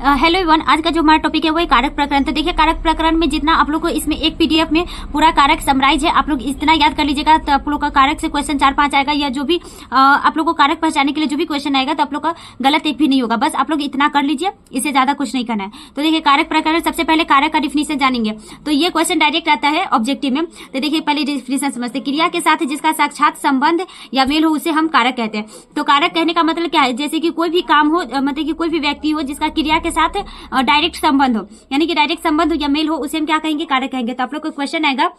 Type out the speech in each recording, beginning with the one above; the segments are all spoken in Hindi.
हेलो एवरीवन, आज का जो हमारा टॉपिक है वो है कारक प्रकरण। तो देखिए, कारक प्रकरण में जितना आप लोग को इसमें एक पीडीएफ में पूरा कारक समराइज है, आप लोग इतना याद कर लीजिएगा तो आप लोग का कारक से क्वेश्चन 4-5 आएगा, या जो भी आप लोग को कारक पहचानने के लिए जो भी क्वेश्चन आएगा तो आप लोग का गलत एक भी नहीं होगा। बस आप लोग इतना कर लीजिए, इससे ज्यादा कुछ नहीं करना है। तो देखिए, कारक प्रकरण सबसे पहले कारक का डिफिनीशन जानेंगे। तो ये क्वेश्चन डायरेक्ट आता है ऑब्जेक्टिव में। तो देखिए, पहले डिफिनीशन समझते, क्रिया के साथ जिसका साक्षात संबंध या मेल हो उसे हम कारक कहते हैं। तो कारक कहने का मतलब क्या है? जैसे कि कोई भी काम हो, मतलब कि कोई भी व्यक्ति हो जिसका क्रिया के साथ डायरेक्ट संबंध हो, यानी कि डायरेक्ट संबंध हो या मेल हो, उसे हम क्या कहेंगे? कारक कहेंगे। तो आप लोग को क्वेश्चन आएगा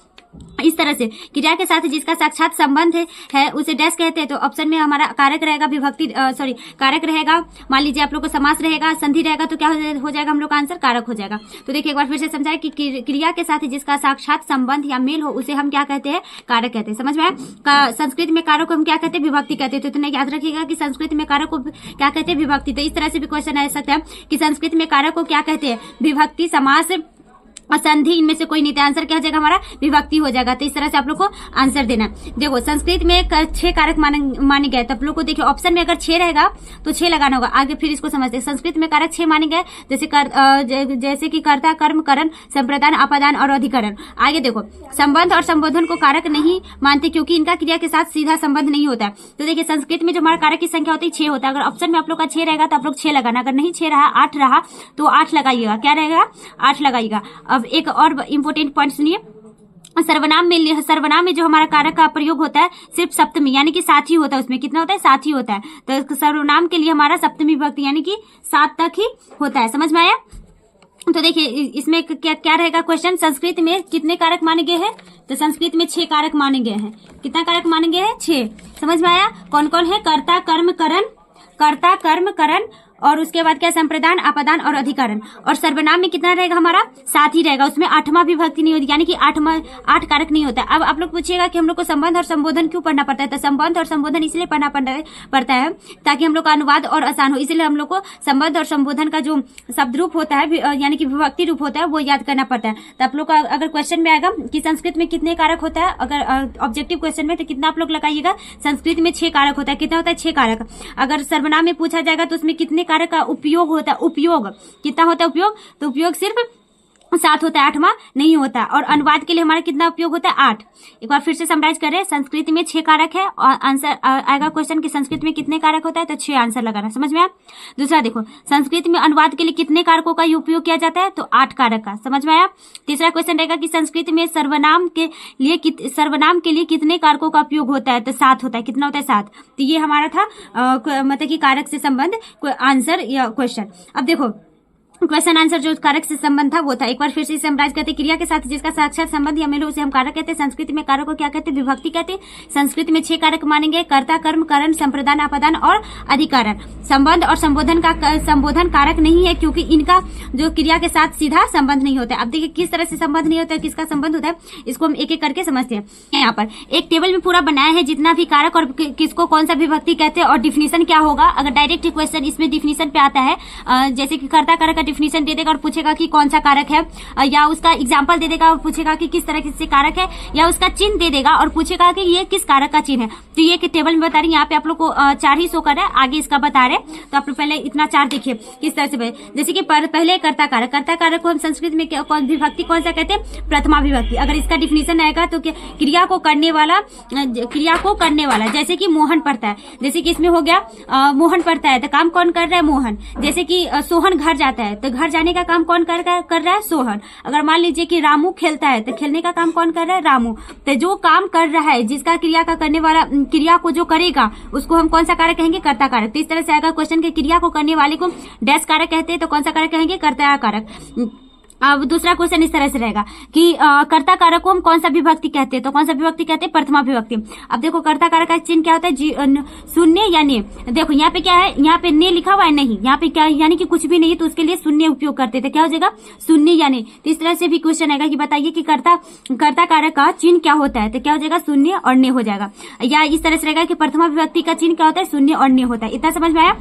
इस तरह से, क्रिया के साथ जिसका साक्षात संबंध है उसे डैश कहते हैं। तो ऑप्शन में हमारा कारक रहेगा, विभक्ति कारक रहेगा। मान लीजिए आप लोग को समास रहेगा, संधि रहेगा, तो क्या हो जाएगा हम लोग का आंसर? कारक हो जाएगा। तो देखिए, एक बार फिर से समझाए कि क्रिया के साथ जिसका साक्षात संबंध या मेल हो उसे हम क्या कहते हैं? कारक कहते हैं। समझ में आया? संस्कृत में कारक को हम क्या कहते हैं? विभक्ति कहते हैं। तो इतना याद रखिएगा कि संस्कृत में कारक को क्या कहते हैं? विभक्ति। तो इस तरह से भी क्वेश्चन आ सकता है कि संस्कृत में कारक को क्या कहते हैं? विभक्ति, समास और संधि, इनमें से कोई नहीं। तो आंसर क्या हो जाएगा हमारा? विभक्ति हो जाएगा। तो इस तरह से आप लोग को आंसर देना। देखो, संस्कृत में 6 कारक माने गए। तो आप लोग को देखिए, ऑप्शन में अगर 6 रहेगा तो 6 लगाना होगा। आगे फिर इसको समझते हैं। संस्कृत में कारक 6 माने गए, जैसे कि कर्ता, कर्म, करण, संप्रदान, अपादान और अधिकरण। आगे देखो, संबंध और संबोधन को कारक नहीं मानते क्योंकि इनका क्रिया के साथ सीधा संबंध नहीं होता है। तो देखिए, संस्कृत में जो हमारा कारक की संख्या होती है 6 होता है। अगर ऑप्शन में आप लोग का 6 रहेगा तो आप लोग 6 लगाना। अगर नहीं 6 रहा, 8 रहा तो 8 लगाइएगा। क्या रहेगा? 8 लगाइएगा। अब एक और इंपोर्टेंट पॉइंट सुनिए, सर्वनाम में जो हमारा कारक का प्रयोग होता है सिर्फ सप्तमी, यानी कि 7 ही होता है। उसमें कितना होता है? 7 ही होता है। तो सर्वनाम के लिए हमारा सप्तमी विभक्ति यानी कि 7 तक ही होता है। समझ में आया? तो देखिए, इसमें क्या रहेगा क्वेश्चन? संस्कृत में कितने कारक माने गए हैं? तो संस्कृत में 6 कारक माने गए हैं। कितना कारक माने गए हैं? 6। समझ में आया? कौन कौन है? कर्ता, कर्म, करण, और उसके बाद क्या? संप्रदान, अपादान और अधिकरण। और सर्वनाम में कितना रहेगा हमारा? 7 ही रहेगा। उसमें 8वां विभक्ति नहीं होती, यानी कि 8 कारक नहीं होता। अब आप लोग पूछिएगा कि हम लोग को संबंध और संबोधन क्यों पढ़ना पड़ता है? तो संबंध और संबोधन इसलिए पढ़ना पड़ता है ताकि हम लोग का अनुवाद और आसान हो। इसलिए हम लोग को संबंध और संबोधन का जो शब्द रूप होता है, यानी कि विभक्ति रूप होता है, वो याद करना पड़ता है। तो आप लोग का अगर क्वेश्चन में आएगा कि संस्कृत में कितने कारक होता है, अगर ऑब्जेक्टिव क्वेश्चन में, तो कितना आप लोग लगाइएगा? संस्कृत में 6 कारक होता है। कितना होता है? 6 कारक। अगर सर्वनाम में पूछा जाएगा तो उसमें कितने कारक का उपयोग होता है? उपयोग कितना होता है? उपयोग, तो उपयोग सिर्फ 7 होता है, 8वां नहीं होता। और अनुवाद के लिए हमारा कितना उपयोग होता है? 8। एक बार फिर से समराइज करें, संस्कृत में 6 कारक है और आंसर आएगा क्वेश्चन कि संस्कृत में कितने कारक होता है, तो 6 आंसर लगाना। समझ में आया? दूसरा देखो, संस्कृत में अनुवाद के लिए कितने कारकों का उपयोग किया जाता है? तो 8 कारक का। समझ में आया? तीसरा क्वेश्चन रहेगा कि संस्कृत में सर्वनाम के लिए कितने कारकों का उपयोग होता है? तो 7 होता है। कितना होता है? 7। तो ये हमारा था मतलब कि कारक से संबंध आंसर या क्वेश्चन। अब देखो, क्वेश्चन आंसर जो कारक से संबंध था वो था। एक बार फिर से समराइज करते, क्रिया के साथ जिसका साक्षात संबंध या मेल हो उसे हम कारक कहते हैं। संस्कृत में कारक को क्या कहते हैं? विभक्ति कहते हैं। संस्कृत में 6 कारक मानेंगे, कर्ता, कर्म, करण, संप्रदान, अपादान और अधिकरण। संबंध और संबोधन कारक नहीं है क्योंकि इनका जो क्रिया के साथ सीधा संबंध नहीं होता है। अब देखिए, किस तरह से संबंध नहीं होता है, किसका संबंध होता है, इसको हम एक एक करके समझते हैं। यहाँ पर एक टेबल में पूरा बनाया है, जितना भी कारक और किसको कौन सा विभक्ति कहते हैं और डिफिनीशन क्या होगा। अगर डायरेक्ट क्वेश्चन इसमें डिफिनीशन पे आता है, जैसे कि कर्ता कारक का डिफिनीशन दे देगा और पूछेगा कि कौन सा कारक है, या उसका एग्जांपल दे देगा और पूछेगा कि किस तरह से कारक है, या उसका चिन्ह दे देगा और पूछेगा कि ये किस कारक का चिन्ह है। तो ये कि टेबल में बता रही है, यहाँ पे आप लोग को 4 ही शो कर रहा है, आगे इसका बता रहे। तो आप लोग पहले इतना 4 देखिए किस तरह से। जैसे कि पहले कर्ता कारक को हम संस्कृत में विभक्ति कौन सा कहते हैं? प्रथमा विभक्ति। अगर इसका डिफिनीशन आएगा तो क्रिया को करने वाला, जैसे कि मोहन पढ़ता है, जैसे कि इसमें हो गया मोहन पढ़ता है, तो काम कौन कर रहा है? मोहन। जैसे कि सोहन घर जाता है, तो घर जाने का काम कौन कर रहा है? सोहन। अगर मान लीजिए कि रामू खेलता है, तो खेलने का काम कौन कर रहा है? रामू। तो जो काम कर रहा है, जिसका क्रिया का करने वाला, क्रिया को जो करेगा, उसको हम कौन सा कारक कहेंगे? कर्ता कारक। तो इस तरह से आएगा क्वेश्चन के क्रिया को करने वाले को डैश कारक कहते हैं, तो कौन सा कारक कहेंगे? कर्ता कारक। अब दूसरा क्वेश्चन इस तरह से रहेगा कि कर्ता कारक को हम कौन सा विभक्ति कहते हैं? तो कौन सा विभक्ति कहते हैं? प्रथमा विभक्ति। अब देखो, कर्ता कारक का चिन्ह क्या होता है? शून्य या ने। देखो यहाँ पे क्या है? यहाँ पे ने लिखा हुआ है, नहीं, यहाँ पे क्या, यानी कि कुछ भी नहीं है, तो उसके लिए शून्य उपयोग करते थे। क्या हो जाएगा? शून्य या ने। तो इस तरह से भी क्वेश्चन आएगा कि बताइए कि कर्ता कारक का चिन्ह क्या होता है? तो क्या हो जाएगा? शून्य और ने हो जाएगा। या इस तरह से रहेगा कि प्रथमा विभक्ति का चिन्ह क्या होता है? शून्य और ने होता है। इतना समझ में आया?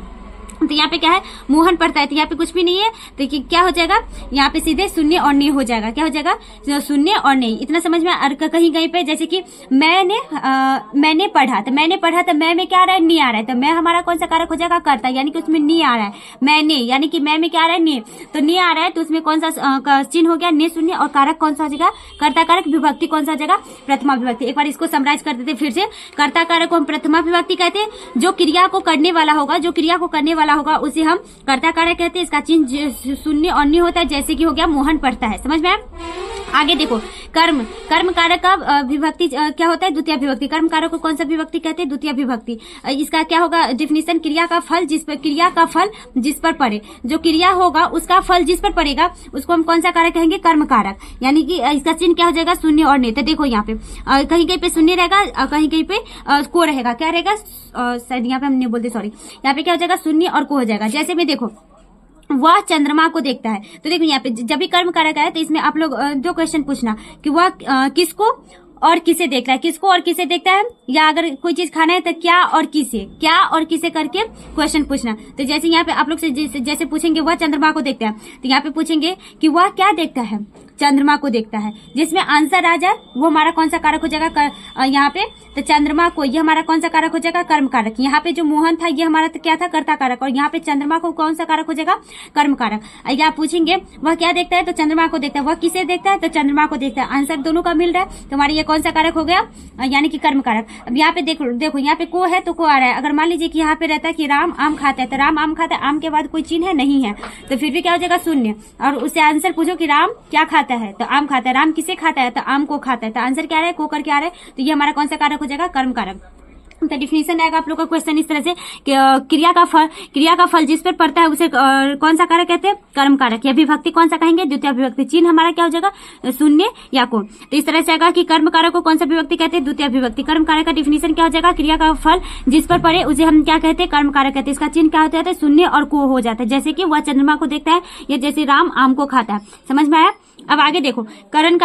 तो यहाँ पे क्या है, मोहन पढ़ता है, तो यहाँ पे कुछ भी नहीं है, तो क्या हो जाएगा, यहाँ पे सीधे शून्य और नहीं हो जाएगा। क्या हो जाएगा, शून्य और नहीं। इतना समझ में। कहीं कहीं पे जैसे कि मैंने पढ़ा, तो मैंने पढ़ा, तो मैं में क्या आ रहा है, नहीं आ रहा है, तो मैं हमारा कौन सा कारक हो जाएगा, कर्ता, यानी कि उसमें नहीं आ रहा है। मैंने, यानी कि मैं में क्या आ रहा है, ने, तो नहीं आ रहा है, तो उसमें कौन सा चिन्ह हो गया, ने शून्य, और कारक कौन सा हो जाएगा, कर्ता कारक, विभक्ति कौन सा हो जाएगा, प्रथमा विभक्ति। एक बार इसको समराइज कर देते फिर से। कर्ता कारक को हम प्रथमा विभक्ति कहते हैं, जो क्रिया को करने वाला होगा, जो क्रिया को करने वाला होगा उसे हम कर्ता कारक कहते हैं। इसका चिन्ह शून्य और नहीं होता है, जैसे कि हो गया मोहन पढ़ता है। समझ में आया। आगे देखो, कर्म कारक का विभक्ति क्या होता है, द्वितीय विभक्ति। कर्म कारक को कौन सा विभक्ति कहते हैं, द्वितीय विभक्ति। इसका क्या होगा डेफिनेशन, क्रिया का फल जिस पर पड़े, जो क्रिया होगा उसका फल जिस पर पड़ेगा उसको हम कौन सा कारक कहेंगे, कर्म कारक। यानी कि इसका चिन्ह क्या हो जाएगा, शून्य और नहीं। तो देखो यहाँ पे कहीं कहीं पे शून्य रहेगा, कहीं कहीं पे को रहेगा, क्या रहेगा, शायद यहाँ पे हमने बोलते, सॉरी, यहाँ पे क्या हो जाएगा, शून्य और को हो जाएगा। जैसे में देखो, वह चंद्रमा को देखता है, तो देखो यहाँ पे जब भी कर्म कारक आए तो इसमें आप लोग दो क्वेश्चन पूछना कि वह किसको और किसे देखता है, किसको और किसे देखता है, या अगर कोई चीज खाना है तो क्या और किसे करके क्वेश्चन पूछना। तो जैसे यहाँ पे आप लोग से जैसे पूछेंगे वह चंद्रमा को देखता है, तो यहाँ पे पूछेंगे कि वह क्या देखता है, चंद्रमा को देखता है, जिसमें आंसर आ जाए वो हमारा कौन सा कारक हो जाएगा, यहाँ पे तो चंद्रमा को, ये हमारा कौन सा कारक हो जाएगा, कर्म कारक। यहाँ पे जो मोहन था ये हमारा तो क्या था, कर्ता कारक, और यहाँ पे चंद्रमा को कौन सा कारक हो जाएगा, कर्म कारक। या पूछेंगे वह क्या देखता है, तो चंद्रमा को देखता है, वह किसे देखता है, तो चंद्रमा को देखता है। आंसर दोनों का मिल रहा है, तो हमारा ये कौन सा कारक हो गया, यानी कि कर्म कारक। अब यहाँ पे देखो यहाँ पे को है तो को आ रहा है। अगर मान लीजिए कि यहाँ पे रहता है कि राम आम खाता है, तो राम आम खाता है, आम के बाद कोई चिन्ह है नहीं है, तो फिर भी क्या हो जाएगा, शून्य। और उससे आंसर पूछो कि राम क्या खाता है, तो आम खाता है, राम किसे खाता है, तो आम को खाता है, तो आंसर क्या आ रहा है, को करके आ रहा है, तो ये हमारा कौन सा कारक हो जाएगा, कर्म कारक। तो डिफिनेशन आएगा आप लोग का क्वेश्चन इस तरह से कि क्रिया का फल जिस पर पड़ता है उसे कौन सा कारक कहते हैं, कर्म कारक। या विभक्ति कौन सा कहेंगे, द्वितीय विभक्ति। चिन्ह हमारा क्या हो जाएगा, शून्य या को। तो इस तरह से आएगा कि कर्म कारक को कौन सा विभक्ति कहते हैं, द्वितीय विभक्ति। कर्म कारक का डिफिनेशन क्या हो जाएगा, क्रिया का फल जिस पर पड़े उसे हम क्या कहते हैं, कर्म कारक कहते हैं। इसका चिन्ह क्या होता है, शून्य और को हो जाता है, जैसे कि वह चंद्रमा को देखता है, या जैसे राम आम को खाता है। समझ में आया। अब आगे देखो, करण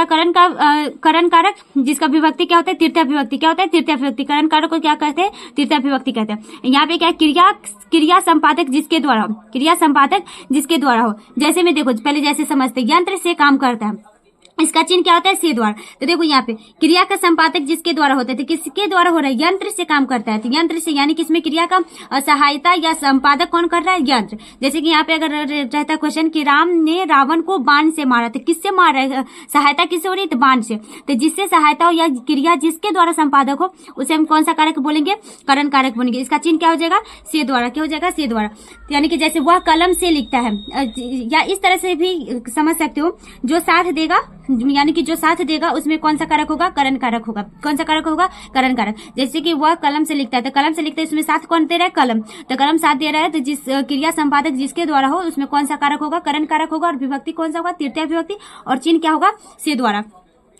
कारक जिसका विभक्ति क्या होता है, तृतीय विभक्ति। क्या होता है, तृतीय विभक्ति। करण कारक को क्या कहते हैं, तृतीय विभक्ति कहते हैं। यहाँ पे क्या है, क्रिया संपादक जिसके द्वारा हो। जैसे में देखो, पहले जैसे समझते, यंत्र से काम करता है, इसका चिन्ह क्या होता है, से द्वारा। तो देखो यहाँ पे क्रिया का संपादक जिसके द्वारा होता है, तो किसके द्वारा हो रहा है, यंत्र से काम करता है, तो यंत्र से, यानी कि इसमें क्रिया का सहायता या संपादक कौन कर रहा है, यंत्र। जैसे कि यहाँ पे अगर रहता क्वेश्चन कि राम ने रावण को बाण से मारा, तो किससे मार रहा है, सहायता किससे हो रही है, तो बाण से। तो जिससे सहायता हो या क्रिया जिसके द्वारा संपादक हो उसे हम कौन सा कारक बोलेंगे, करण कारक बोलेंगे। इसका चिन्ह क्या हो जाएगा, से द्वारा। क्या हो जाएगा, से द्वारा। यानी कि जैसे वह कलम से लिखता है, या इस तरह से भी समझ सकते हो, जो साथ देगा, यानी कि जो साथ देगा उसमें कौन सा कारक होगा, करण कारक होगा। कौन सा कारक होगा, करण कारक। जैसे कि वह कलम से लिखता है, तो कलम से लिखता है, उसमें साथ कौन दे रहा है, कलम, तो कलम साथ दे रहा है, तो जिस क्रिया संपादक जिसके द्वारा हो उसमें कौन सा कारक होगा, करण कारक होगा। और विभक्ति कौन सा होगा, तृतीय विभक्ति, और चिन्ह क्या होगा, से द्वारा।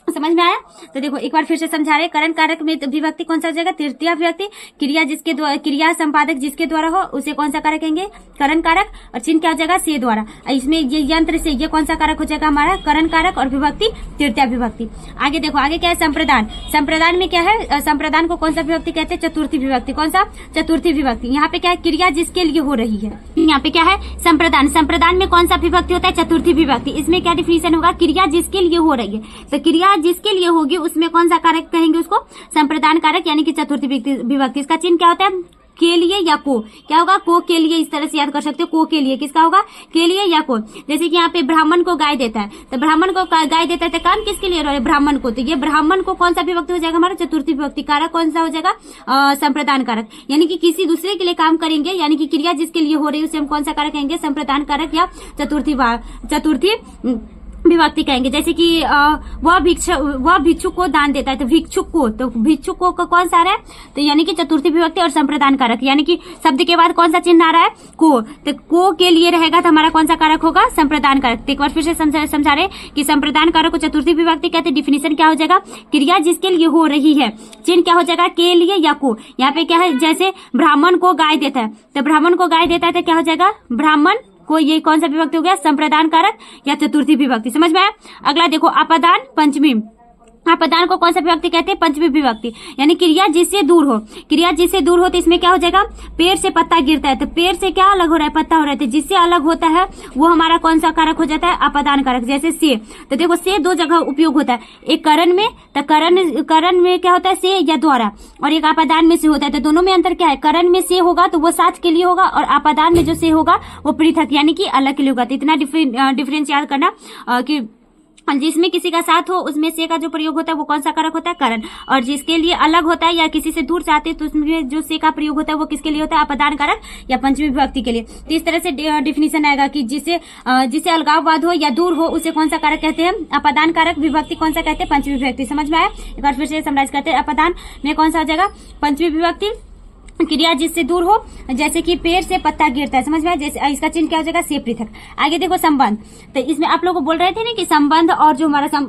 समझ में आया। तो देखो एक बार फिर से समझा रहे, करण कारक में विभक्ति कौन सा हो जाएगा, तृतीय विभक्ति। क्रिया संपादक जिसके द्वारा हो उसे कौन सा कारक कहेंगे, करण कारक, और चिन्ह क्या हो जाएगा, से द्वारा। इसमें ये यंत्र से ये कौन सा कारक हो जाएगा हमारा, करण कारक, और विभक्ति तृतीय विभक्ति। आगे देखो, आगे क्या है, संप्रदान। संप्रदान में क्या है, संप्रदान को कौन सा विभक्ति कहते हैं, चतुर्थी विभक्ति। कौन सा, चतुर्थी विभक्ति। यहाँ पे क्या है, क्रिया जिसके लिए हो रही है। यहाँ पे क्या है, संप्रदान। संप्रदान में कौन सा विभक्ति होता है, चतुर्थी विभक्ति। इसमें क्या डिफिनेशन होगा, क्रिया जिसके लिए हो रही है, तो क्रिया जिसके लिए होगी उसमें कौन सा कारक कहेंगे उसको, संप्रदान कारक, यानी कि चतुर्थी विभक्ति। इसका चिन्ह क्या होता है, के लिए या को। क्या होगा, को के लिए। इस तरह से याद कर सकते हो, को के लिए। किसका होगा, के लिए या को। जैसे कि यहाँ पे ब्राह्मण को गाय देता है, तो ब्राह्मण को गाय देता है, तो काम किसके लिए हो रहा है, ब्राह्मण को। तो ये ब्राह्मण को कौन सा विभक्ति हो जाएगा हमारा, चतुर्थी विभक्ति। कारक कौन सा हो जाएगा, संप्रदान कारक। यानी कि किसी दूसरे के लिए काम करेंगे, यानी कि क्रिया जिसके लिए हो रही है उसे हम कौन सा कारक कहेंगे, संप्रदान कारक या चतुर्थी विभक्ति कहेंगे। जैसे कि वह भिक्षुक को दान देता है, तो भिक्षुक को कौन सा आ रहा है, तो यानी कि चतुर्थी विभक्ति और संप्रदान कारक। यानी कि शब्द के बाद कौन सा चिन्ह आ रहा है, को, तो को के लिए रहेगा, तो हमारा कौन सा कारक होगा, संप्रदान कारक। तो एक बार फिर से समझा रहे कि संप्रदान कारक को चतुर्थी विभक्ति कहते हैं। डिफिनेशन क्या हो जाएगा, क्रिया जिसके लिए हो रही है, चिन्ह क्या हो जाएगा, के लिए या को। यहाँ पे क्या है, जैसे ब्राह्मण को गाय देता है, तो ब्राह्मण को गाय देता है, तो क्या हो जाएगा, ब्राह्मण को, ये कौन सा विभक्ति हो गया, संप्रदान कारक या चतुर्थी विभक्ति। समझ में आया। अगला देखो, अपादान पंचमी। अपदान को कौन सा विभक्ति कहते हैं? पंचमी विभक्ति। यानी क्रिया जिससे दूर हो, क्रिया जिससे दूर हो तो इसमें क्या हो जाएगा? पेड़ से पत्ता गिरता है तो पेड़ से क्या अलग हो रहा है? पत्ता हो रहा है। तो जिससे अलग होता है वो हमारा कौन सा कारक हो जाता है? अपदान कारक। जैसे से, तो देखो से दो जगह उपयोग होता है, एक करण में, तो करण में क्या होता है? से या द्वारा, और एक अपदान में से होता है। तो दोनों में अंतर क्या है? करण में से होगा तो वो साथ के लिए होगा, और अपदान में जो से होगा वो पृथक यानी कि अलग के लिए होगा। तो इतना डिफरेंस याद करना कि जिसमें किसी का साथ हो उसमें से का जो प्रयोग होता है वो कौन सा कारक होता है? करण। और जिसके लिए अलग होता है या किसी से दूर चाहते हैं तो उसमें जो से का प्रयोग होता है वो किसके लिए होता है? अपदान कारक या पंचमी विभक्ति के लिए। तो इस तरह से डिफिनेशन आएगा कि जिसे अलगाववाद हो या दूर हो उसे कौन सा कारक कहते हैं? अपदान कारक। विभक्ति कौन सा कहते हैं? पंचमी विभक्ति। समझ में आया? एक बार फिर से समराइज करते हैं। अपदान में कौन सा हो जाएगा? पंचमी विभक्ति। क्रिया जिससे दूर हो, जैसे कि पेड़ से पत्ता गिरता है। समझ में आया? जैसे इसका चिन्ह क्या हो जाएगा? से पृथक। आगे देखो संबंध। तो इसमें आप लोगों को बोल रहे थे ना कि संबंध और जो हमारा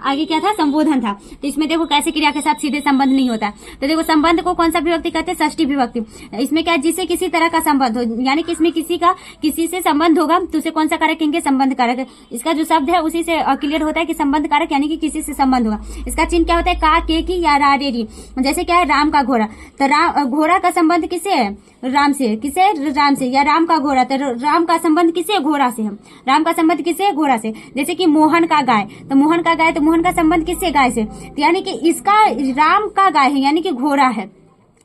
आगे क्या था? संबोधन था। तो इसमें देखो कैसे क्रिया के साथ सीधे संबंध नहीं होता। तो देखो संबंध को कौन सा विभक्ति कहते हैं? षष्ठी विभक्ति। इसमें क्या है? जिससे किसी तरह का संबंध हो, यानी कि इसमें किसी से संबंध होगा तो उसे कौन सा कारक कहेंगे? संबंध कारक। इसका जो शब्द है उसी से क्लियर होता है कि संबंध कारक यानी कि किसी से संबंध होगा। इसका चिन्ह क्या होता है? का, के की या रा, रे, री। जैसे क्या है? राम का घोड़ा, तो घोड़ा का संबंध किससे है? राम से। किसे? राम से। या राम का घोड़ा, तो राम का संबंध किसे? घोड़ा से है। राम का संबंध किसे? घोड़ा से। जैसे कि मोहन का गाय, तो मोहन का गाय, तो मोहन का संबंध किससे? गाय से। तो यानी कि इसका राम का गाय है यानी कि घोड़ा है।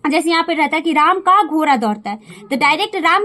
जैसे यहाँ पे रहता है कि राम का घोड़ा दौड़ता है, तो डायरेक्ट राम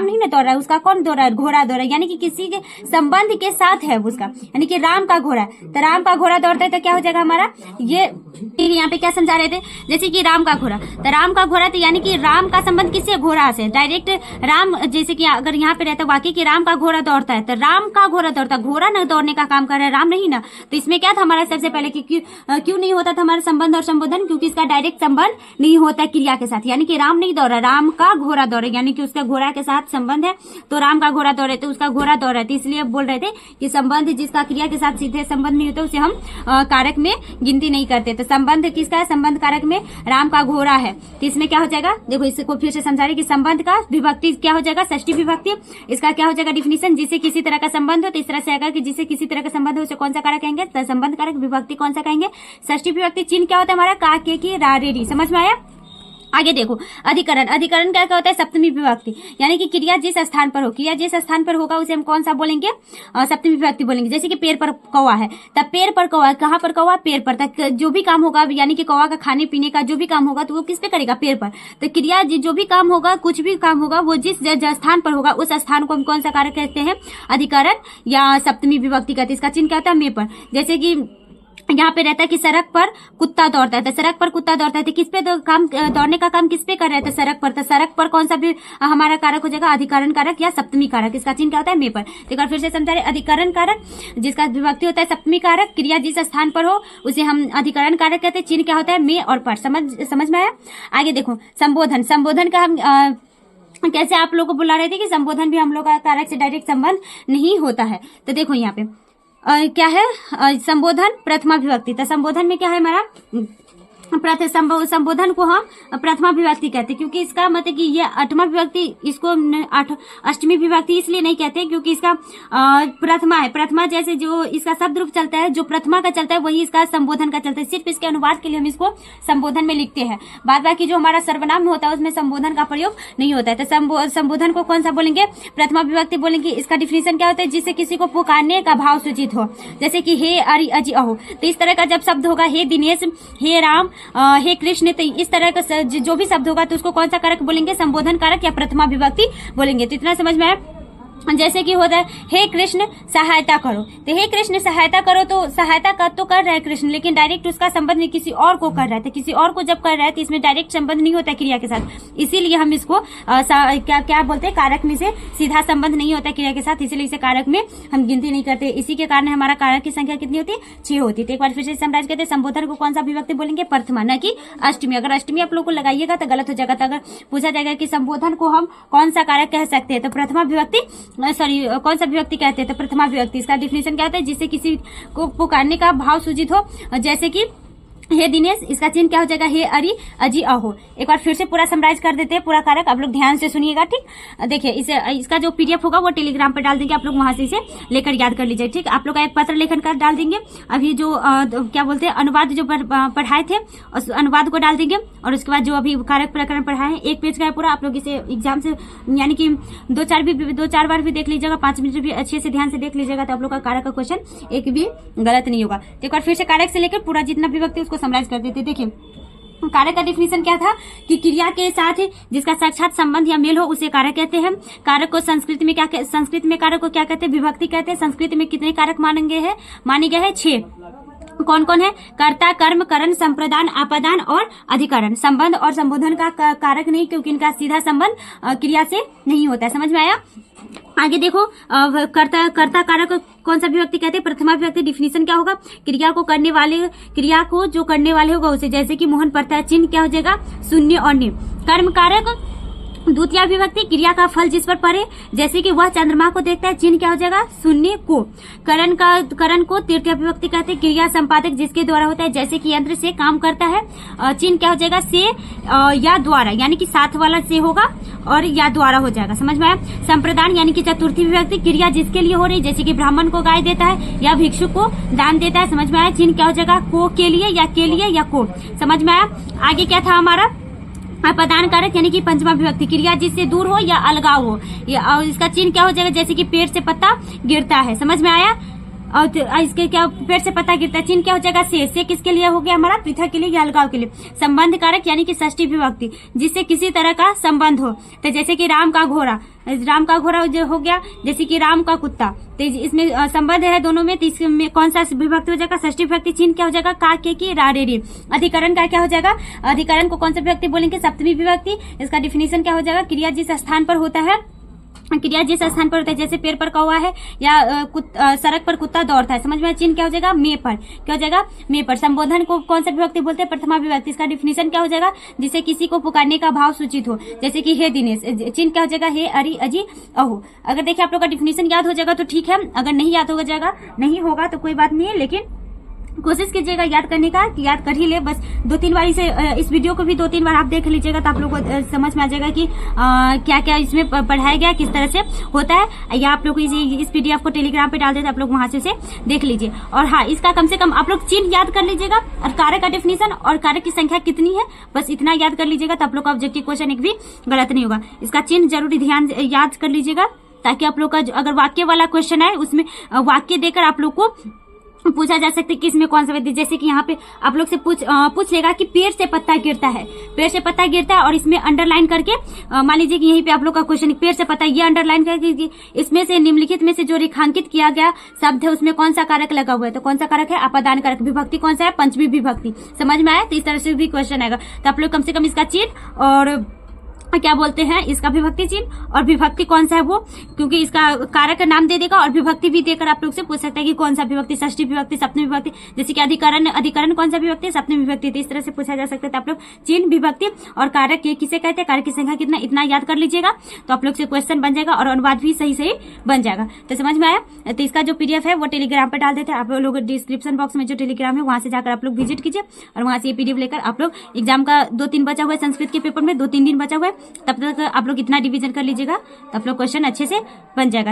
नहीं ना दौड़ रहा है, उसका कौन दौड़ रहा है? घोड़ा दौड़ रहा है, यानी कि किसी के संबंध के साथ है उसका, यानी कि राम का घोड़ा। तो राम का घोड़ा दौड़ता है तो क्या हो जाएगा हमारा? ये यहाँ पे क्या समझा रहे थे? जैसे कि राम का घोड़ा, तो राम का घोड़ा, तो यानी कि राम का संबंध किससे? घोड़ा से। डायरेक्ट राम, जैसे कि अगर यहाँ पे रहता वाकई कि राम का घोड़ा दौड़ता है, तो राम का घोड़ा दौड़ता, घोड़ा न दौड़ने का काम कर रहा है, राम नहीं ना। तो इसमें क्या था हमारा? सबसे पहले कि क्यों नहीं होता था हमारा संबंध और संबोधन? क्योंकि इसका डायरेक्ट संबंध नहीं होता क्रिया के साथ, यानी कि राम नहीं दौड़ रहा, राम का घोड़ा दौड़े, यानी कि उसका घोड़ा के साथ संबंध है। तो राम का घोड़ा दौड़े तो उसका घोड़ा दौड़ रहा है, इसलिए बोल रहे थे कि संबंध जिसका क्रिया के साथ सीधे संबंध नहीं होता उसे हम कारक में गिनती नहीं करते। तो संबंध किसका है? संबंध कारक में राम का घोड़ा है। तो इसमें क्या हो जाएगा? देखो इसको फिर से समझा रहे कि संबंध का विभक्ति क्या हो जाएगा? षष्ठी विभक्ति। इसका क्या हो जाएगा डिफिनेशन? जिससे किसी तरह का संबंध हो, तो इस तरह से आएगा कि जिससे किसी तरह का संबंध हो उसे कौन सा कारक कहेंगे? तो संबंध कारक। विभक्ति कौन सा कहेंगे? षष्ठी विभक्ति। चिन्ह क्या होता है हमारा? का, के की, रा, रे, री। समझ में आया? आगे देखो अधिकरण। अधिकरण क्या होता है? सप्तमी विभक्ति, यानी कि क्रिया जिस स्थान पर हो, क्रिया जिस स्थान पर होगा उसे हम कौन सा बोलेंगे? सप्तमी विभक्ति बोलेंगे। जैसे कि पेड़ पर कौवा है, तब पेड़ पर कौवा, कहाँ पर कौवा? पेड़ पर। तक जो भी काम होगा, यानी कि कौवा का खाने पीने का जो भी काम होगा तो वो किस पे करेगा? पेड़ पर। तो क्रिया जो भी काम होगा, कुछ भी काम होगा, वो जिस स्थान पर होगा उस स्थान को हम कौन सा कारक कहते हैं? अधिकरण या सप्तमी विभक्ति कहते हैं। इसका चिन्ह क्या होता है? में पर। जैसे कि यहाँ पे रहता है कि सड़क पर कुत्ता दौड़ता है, तो सड़क पर कुत्ता दौड़ता है तो किस पे दौड़ने का काम किस पे कर रहा है? तो सड़क पर। तो सड़क पर कौन सा भी हमारा कारक हो जाएगा? अधिकरण कारक या सप्तमी कारक। इसका चिन्ह क्या होता है? में पर। एक बार फिर से समझा रहे, अधिकरण कारक जिसका विभक्ति होता है सप्तमी कारक, क्रिया जिस स्थान पर हो उसे हम अधिकरण कारक कहते हैं। चिन्ह क्या होता है? में और पर। समझ में आया? आगे देखो संबोधन। संबोधन का हम कैसे आप लोग को बुला रहे थे कि संबोधन भी हम लोग का कारक से डायरेक्ट संबंध नहीं होता है। तो देखो यहाँ पे क्या है? संबोधन प्रथमा विभक्ति। तो संबोधन में क्या है हमारा? संबोधन को हम प्रथमा विभक्ति कहते हैं, क्योंकि इसका मतलब कि ये आठवां विभक्ति, इसको अष्टमी विभक्ति इसलिए नहीं कहते क्योंकि इसका प्रथमा है। प्रथमा जैसे जो इसका शब्द रूप चलता है, जो प्रथमा का चलता है वही इसका संबोधन का चलता है। सिर्फ इसके अनुवाद के लिए हम इसको संबोधन में लिखते हैं। बाद बाकी जो हमारा सर्वनाम होता है उसमें संबोधन का प्रयोग नहीं होता है। तो संबोधन को कौन सा बोलेंगे? प्रथमा विभक्ति बोलेंगे। इसका डिफिनेशन क्या होता है? जिससे किसी को पुकारने का भाव सूचित हो, जैसे कि हे अरि अजि अहो। तो इस तरह का जब शब्द होगा, हे दिनेश, हे राम, हे कृष्ण, तो इस तरह का जो भी शब्द होगा तो उसको कौन सा कारक बोलेंगे? संबोधन कारक या प्रथमा विभक्ति बोलेंगे। तो इतना समझ में आया? जैसे कि होता है हे कृष्ण सहायता करो, तो हे कृष्ण सहायता करो, तो सहायता कर रहा है कृष्ण, लेकिन डायरेक्ट उसका संबंध किसी और को कर रहा है। तो किसी और को जब कर रहा है तो इसमें डायरेक्ट संबंध नहीं होता क्रिया के साथ, इसीलिए हम इसको क्या बोलते हैं? कारक में से सीधा संबंध नहीं होता क्रिया के साथ, इसीलिए इसे कारक में हम गिनती नहीं करते। इसी के कारण हमारा कारक की संख्या कितनी होती है? 6 होती है। तो एक बार फिर से समराइज करते हैं, संबोधन को कौन सा विभक्ति बोलेंगे? प्रथमा, न कि अष्टमी। अगर अष्टमी आप लोग को लगाइएगा तो गलत हो जाएगा। तो अगर पूछा जाएगा कि संबोधन को हम कौन सा कारक कह सकते हैं, तो प्रथमा विभक्ति, सॉरी कौन सा विभक्ति कहते हैं? तो प्रथमा विभक्ति। इसका डिफिनेशन क्या होता है? जिससे किसी को पुकारने का भाव सूचित हो, जैसे कि हे दिनेश, इसका चिन्ह क्या हो जाएगा? हे अरी अजी अहो। एक बार फिर से पूरा समराइज कर देते हैं पूरा कारक, आप लोग ध्यान से सुनिएगा, ठीक। देखिए इसका जो पीडीएफ होगा वो टेलीग्राम पे डाल देंगे, आप लोग वहां से इसे लेकर याद कर लीजिए, ठीक। आप लोग का एक पत्र लेखन का डाल देंगे, अभी जो क्या बोलते हैं अनुवाद जो पढ़ाए थे उस अनुवाद को डाल देंगे, और उसके बाद जो अभी कारक प्रकरण पढ़ाए हैं 1 पेज का है पूरा, आप लोग इसे एग्जाम से यानी कि 2-4 बार भी देख लीजिएगा, 5 मिनट भी अच्छे से ध्यान से देख लीजिएगा, तो आप लोग का कारक का क्वेश्चन एक भी गलत नहीं होगा। तो एक बार फिर से कारक से लेकर पूरा जितना विभक्ति उसको समराइज कर देते। देखिए कारक का डिफिनेशन क्या था कि क्रिया के साथ जिसका साक्षात संबंध या मेल हो उसे कारक कहते हैं। कारक को संस्कृत में संस्कृत में कारक को क्या कहते हैं? विभक्ति कहते हैं। संस्कृत में कितने कारक माने गए हैं? 6। कौन कौन है? कर्ता, कर्म, करण, संप्रदान, आपादान और अधिकरण। संबंध और संबोधन का कारक नहीं, क्योंकि इनका सीधा संबंध क्रिया से नहीं होता है। समझ में आया? आगे देखो, कर्ता कारक कौन सा विभक्ति कहते हैं? प्रथमा विभक्ति। डिफिनेशन क्या होगा? क्रिया को जो करने वाले होगा उसे, जैसे कि मोहन पढ़ता है, चिन्ह क्या हो जाएगा? शून्य और नि। कर्म कारक द्वितीय विभक्ति, क्रिया का फल जिस पर पड़े, जैसे कि वह चंद्रमा को देखता है, चिन्ह क्या हो जाएगा? शून्य को। करण को तृतीय विभक्ति कहते हैं, क्रिया संपादक जिसके द्वारा होता है, जैसे कि यंत्र से काम करता है, चिन्ह क्या हो जाएगा? से या द्वारा, यानी कि साथ वाला से होगा और या द्वारा हो जाएगा। समझ में आया? संप्रदान यानी कि चतुर्थी विभक्ति, क्रिया जिसके लिए हो रही, जैसे कि ब्राह्मण को गाय देता है या भिक्षु को दान देता है। समझ में आया? चिन्ह क्या हो जाएगा? को के लिए या को। समझ में आया? आगे क्या था हमारा? आपादान कारक यानी कि पंचमा विभक्ति, क्रिया जिससे दूर हो या अलगाव हो, और इसका चिन्ह क्या हो जाएगा? जैसे कि पेड़ से पत्ता गिरता है। समझ में आया? और इसके क्या, पेड़ से पत्ता गिरता है, चिन्ह क्या हो जाएगा? से किसके लिए हो गया हमारा? पृथक के लिए या अलगाव के लिए। संबंध कारक यानी कि षष्ठी विभक्ति, जिससे किसी तरह का संबंध हो, तो जैसे कि राम का घोड़ा जो हो गया, जैसे कि राम का कुत्ता, तो इसमें संबंध है दोनों में। इसमें कौन सा विभक्ति हो जाएगा? षष्ठी विभक्ति। चिन्ह क्या हो जाएगा? का, के, की, रा, रे, री। अधिकरण का क्या हो जाएगा? अधिकरण को कौन सा विभक्ति बोलेंगे? सप्तमी विभक्ति। इसका डिफिनेशन क्या हो जाएगा? क्रिया जिस स्थान पर होता है, जैसे पेड़ पर कौवा है या सड़क पर कुत्ता दौड़ता है। समझ में? चिन्ह क्या हो जाएगा? मे पर। क्या हो जाएगा? मे पर। संबोधन को कौन सा विभक्ति बोलते हैं? प्रथमा विभक्ति। इसका डिफिनेशन क्या हो जाएगा? जिसे किसी को पुकारने का भाव सूचित हो, जैसे कि हे दिनेश, चिन्ह क्या हो जाएगा? हे अरी अजी अहो। अगर देखिए आप लोग का डिफिनेशन याद हो जाएगा तो ठीक है, अगर नहीं याद नहीं होगा तो कोई बात नहीं है, लेकिन कोशिश कीजिएगा याद करने का, कि याद कर ही ले। बस 2-3 बार इस वीडियो को भी 2-3 बार आप देख लीजिएगा, तो आप लोग को समझ में आ जाएगा कि क्या क्या इसमें पढ़ाया गया, किस तरह से होता है। या आप लोग इस पीडीएफ को टेलीग्राम पे डाल देते, आप लोग वहां से उसे देख लीजिए। और हाँ, इसका कम से कम आप लोग चिन्ह याद कर लीजिएगा, और कारक का डिफिनेशन और कारक की संख्या कितनी है, बस इतना याद कर लीजिएगा, तो आप लोग का ऑब्जेक्टिव क्वेश्चन एक भी गलत नहीं होगा। इसका चिन्ह जरूरी ध्यान याद कर लीजिएगा, ताकि आप लोग का अगर वाक्य वाला क्वेश्चन है उसमें वाक्य देकर आप लोग को पूछा जा सकता है कि इसमें कौन सा विधि, जैसे कि यहाँ पे आप लोग से पूछ लेगा कि पेड़ से पत्ता गिरता है, और इसमें अंडरलाइन करके मान लीजिए कि यहीं पे आप लोग का क्वेश्चन पेड़ से पत्ता, ये अंडरलाइन करके इसमें से निम्नलिखित में से जो रेखांकित किया गया शब्द है उसमें कौन सा कारक लगा हुआ है, तो कौन सा कारक है? आपादान कारक। विभक्ति कौन सा है? पंचमी विभक्ति। समझ में आया? तो इस तरह से भी क्वेश्चन आएगा, तो आप लोग कम से कम इसका चिन्ह और क्या बोलते हैं इसका विभक्ति चिन्ह और विभक्ति कौन सा है वो, क्योंकि इसका कारक का नाम दे देगा और विभक्ति भी देकर आप लोग से पूछ सकता है कि कौन सा विभक्ति, षष्ठी विभक्ति, सप्तमी विभक्ति, जैसे कि अधिकरण कौन सा विभक्ति? सप्तमी विभक्ति। इस तरह से पूछा जा सकता है। तो आप लोग चिन्ह, विभक्ति और कारक किसे कहते हैं, कारक की संख्या कितना, इतना याद कर लीजिएगा, तो आप लोग से क्वेश्चन बन जाएगा और अनुवाद भी सही बन जाएगा। तो समझ में आया? तो इसका जो पीडीएफ है वो टेलीग्राम पर डाल देते हैं, आप लोग डिस्क्रिप्शन बॉक्स में जो टेलीग्राम है वहां से जाकर आप लोग विजिट कीजिए, और वहां से ये पीडीएफ लेकर आप लोग एग्जाम का 2-3 बचा हुआ है, संस्कृत के पेपर में 2-3 दिन बचा हुआ है, तब तक आप लोग इतना डिवीजन कर लीजिएगा, तो आप लोग क्वेश्चन अच्छे से बन जाएगा।